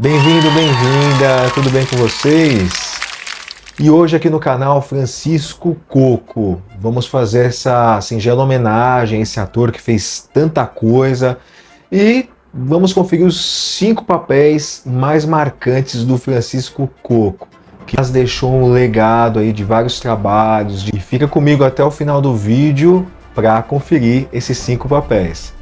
Bem-vindo, bem-vinda, tudo bem com vocês? E hoje aqui no canal Francisco Coco, vamos fazer essa singela homenagem a esse ator que fez tanta coisa e vamos conferir os 5 papéis mais marcantes do Francisco Coco, que nos deixou um legado aí de vários trabalhos. E fica comigo até o final do vídeo para conferir esses 5 papéis.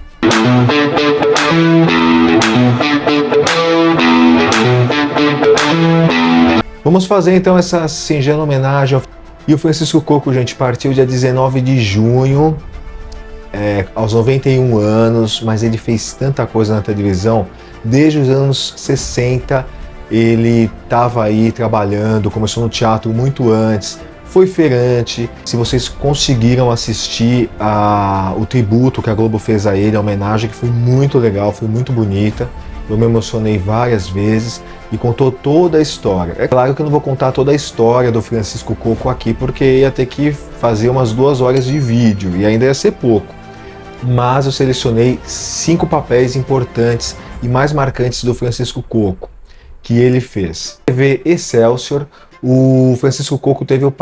Vamos fazer então essa singela homenagem. E o Francisco Coco, gente, partiu dia 19 de junho, aos 91 anos, mas ele fez tanta coisa na televisão. Desde os anos 60 ele estava aí trabalhando, começou no teatro muito antes, foi feirante. Se vocês conseguiram assistir o tributo que a Globo fez a ele, a homenagem, que foi muito legal, foi muito bonita. Eu me emocionei várias vezes e contou toda a história. É claro que eu não vou contar toda a história do Francisco Coco aqui, porque ia ter que fazer umas 2 horas de vídeo e ainda ia ser pouco. Mas eu selecionei 5 papéis importantes e mais marcantes do Francisco Coco que ele fez. Na TV Excelsior, o Francisco Coco teve o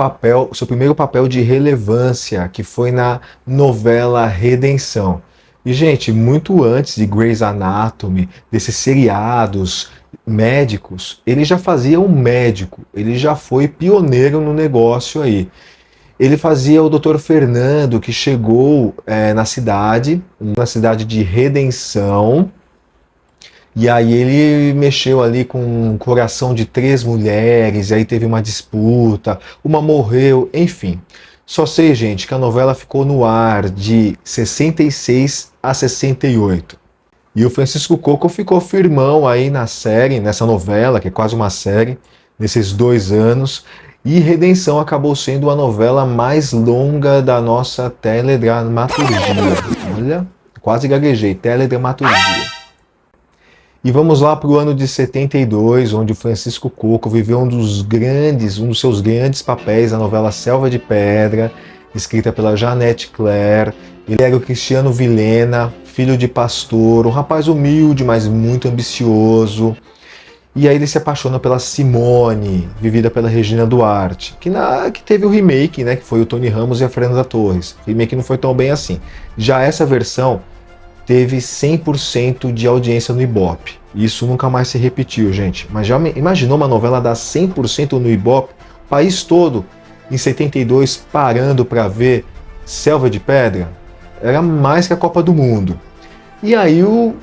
seu primeiro papel de relevância, que foi na novela Redenção. E, gente, muito antes de Grey's Anatomy, desses seriados médicos, ele já fazia um médico, ele já foi pioneiro no negócio aí. Ele fazia o Dr. Fernando, que chegou na cidade de Redenção, e aí ele mexeu ali com o coração de 3 mulheres, e aí teve uma disputa, uma morreu, enfim. Só sei, gente, que a novela ficou no ar de 66 a 68. E o Francisco Coco ficou firmão aí na série, nessa novela, que é quase uma série, nesses 2 anos. E Redenção acabou sendo a novela mais longa da nossa teledramaturgia. Olha, quase gaguejei, teledramaturgia. E vamos lá para o ano de 72, onde o Francisco Coco viveu um dos seus grandes papéis na novela Selva de Pedra, escrita pela Janete Claire. Ele era o Cristiano Vilhena, filho de pastor, um rapaz humilde, mas muito ambicioso. E aí ele se apaixona pela Simone, vivida pela Regina Duarte, que teve o remake, né, que foi o Tony Ramos e a Fernanda Torres. O remake não foi tão bem assim. Já essa versão teve 100% de audiência no Ibope. Isso nunca mais se repetiu, gente. Mas já imaginou uma novela dar 100% no Ibope? O país todo, em 72, parando para ver Selva de Pedra? Era mais que a Copa do Mundo. E aí o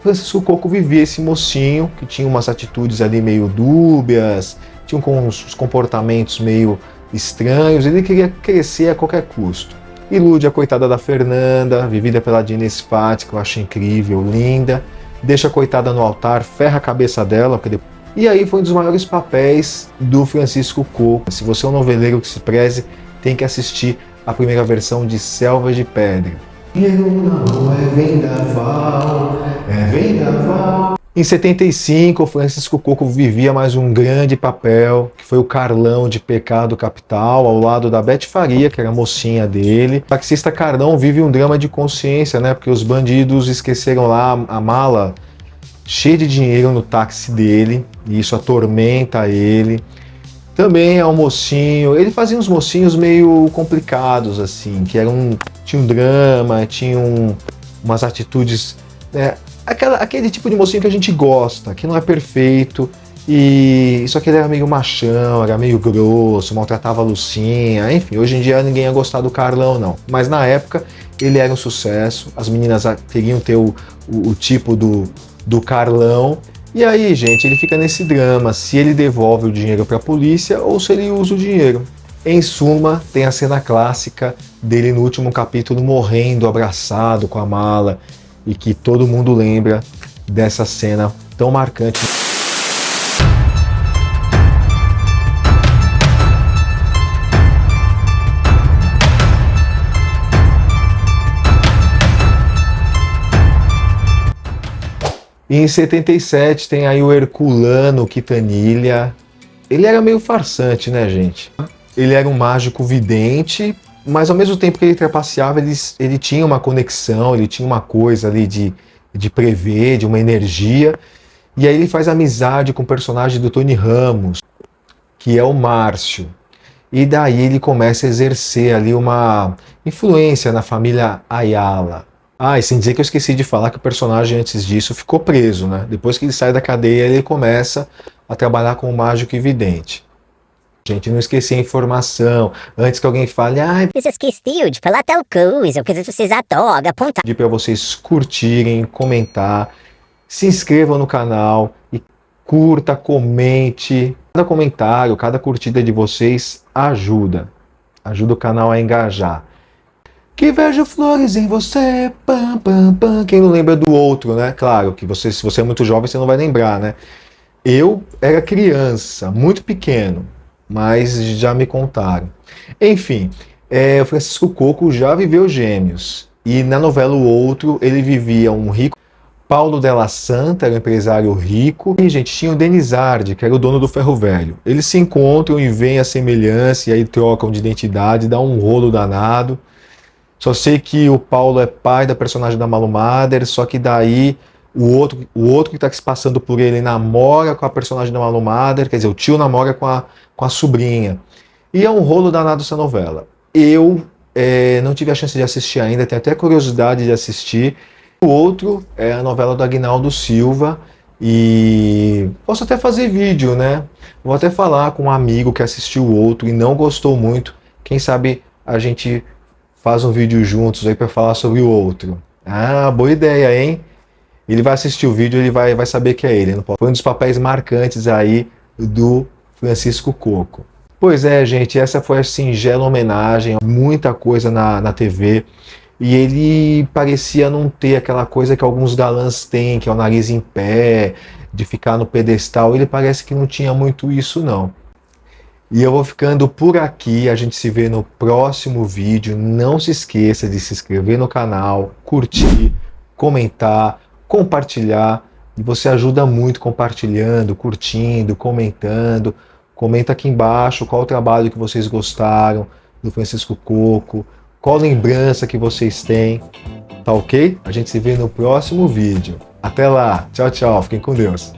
Francisco Coco vivia esse mocinho, que tinha umas atitudes ali meio dúbias, tinha uns comportamentos meio estranhos, ele queria crescer a qualquer custo. Ilude a coitada da Fernanda, vivida pela Dina Spatz, que eu acho incrível, linda. Deixa a coitada no altar, ferra a cabeça dela. E aí foi um dos maiores papéis do Francisco Coco. Se você é um noveleiro que se preze, tem que assistir a primeira versão de Selva de Pedra. Eu não é vendaval, é vendaval. Em 75, o Francisco Coco vivia mais um grande papel, que foi o Carlão de Pecado Capital, ao lado da Beth Faria, que era a mocinha dele. O taxista Carlão vive um drama de consciência, né? Porque os bandidos esqueceram lá a mala cheia de dinheiro no táxi dele, e isso atormenta ele. Também é um mocinho, ele fazia uns mocinhos meio complicados, assim, tinha um drama, tinham umas atitudes, né? Aquele tipo de mocinho que a gente gosta, que não é perfeito, e só que ele era meio machão, era meio grosso, maltratava a Lucinha, enfim, hoje em dia ninguém ia gostar do Carlão, não. Mas na época ele era um sucesso, as meninas queriam ter o tipo do Carlão, e aí, gente, ele fica nesse drama, se ele devolve o dinheiro para a polícia ou se ele usa o dinheiro. Em suma, tem a cena clássica dele no último capítulo morrendo, abraçado com a mala, e que todo mundo lembra dessa cena tão marcante. E em 77 tem aí o Herculano Quintanilha. Ele era meio farsante, né, gente? Ele era um mágico vidente, mas ao mesmo tempo que ele trapaceava, ele tinha uma conexão, ele tinha uma coisa ali de prever, de uma energia. E aí ele faz amizade com o personagem do Tony Ramos, que é o Márcio. E daí ele começa a exercer ali uma influência na família Ayala. Ah, e sem dizer que eu esqueci de falar que o personagem antes disso ficou preso, né? Depois que ele sai da cadeia, ele começa a trabalhar com o mágico e vidente. Gente, não esqueci a informação. Antes que alguém fale, Você esqueceu de falar tal coisa, eu quis vocês adoram, apontar. pedir para vocês curtirem, comentar, se inscrevam no canal e curta, comente. Cada comentário, cada curtida de vocês ajuda o canal a engajar. Que vejo flores em você, pam, pam, pam. Quem não lembra do outro, né? Claro que você, se você é muito jovem, você não vai lembrar, né? Eu era criança, muito pequeno, mas já me contaram. Enfim, o Francisco Coco já viveu gêmeos. E na novela O Outro, ele vivia um rico. Paulo Della Santa era um empresário rico. E, gente, tinha o Denizardi, que era o dono do Ferro Velho. Eles se encontram e veem a semelhança, e aí trocam de identidade, dá um rolo danado. Só sei que o Paulo é pai da personagem da Malu Mader, só que daí o outro que está se passando por ele namora com a personagem da Malu Mader, quer dizer, o tio namora com a sobrinha. E é um rolo danado essa novela. Eu não tive a chance de assistir ainda, tenho até curiosidade de assistir. O outro é a novela do Aguinaldo Silva, e posso até fazer vídeo, né? Vou até falar com um amigo que assistiu o outro e não gostou muito. Quem sabe a gente faz um vídeo juntos aí para falar sobre o outro. Ah, boa ideia, hein? Ele vai assistir o vídeo, ele vai saber que é ele. Não pode. Foi um dos papéis marcantes aí do Francisco Coco. Pois é, gente, essa foi a singela homenagem, muita coisa na TV. E ele parecia não ter aquela coisa que alguns galãs têm, que é o nariz em pé, de ficar no pedestal. Ele parece que não tinha muito isso, não. E eu vou ficando por aqui, a gente se vê no próximo vídeo. Não se esqueça de se inscrever no canal, curtir, comentar, compartilhar. E você ajuda muito compartilhando, curtindo, comentando. Comenta aqui embaixo qual o trabalho que vocês gostaram do Francisco Coco, qual lembrança que vocês têm, tá ok? A gente se vê no próximo vídeo. Até lá, tchau, tchau, fiquem com Deus.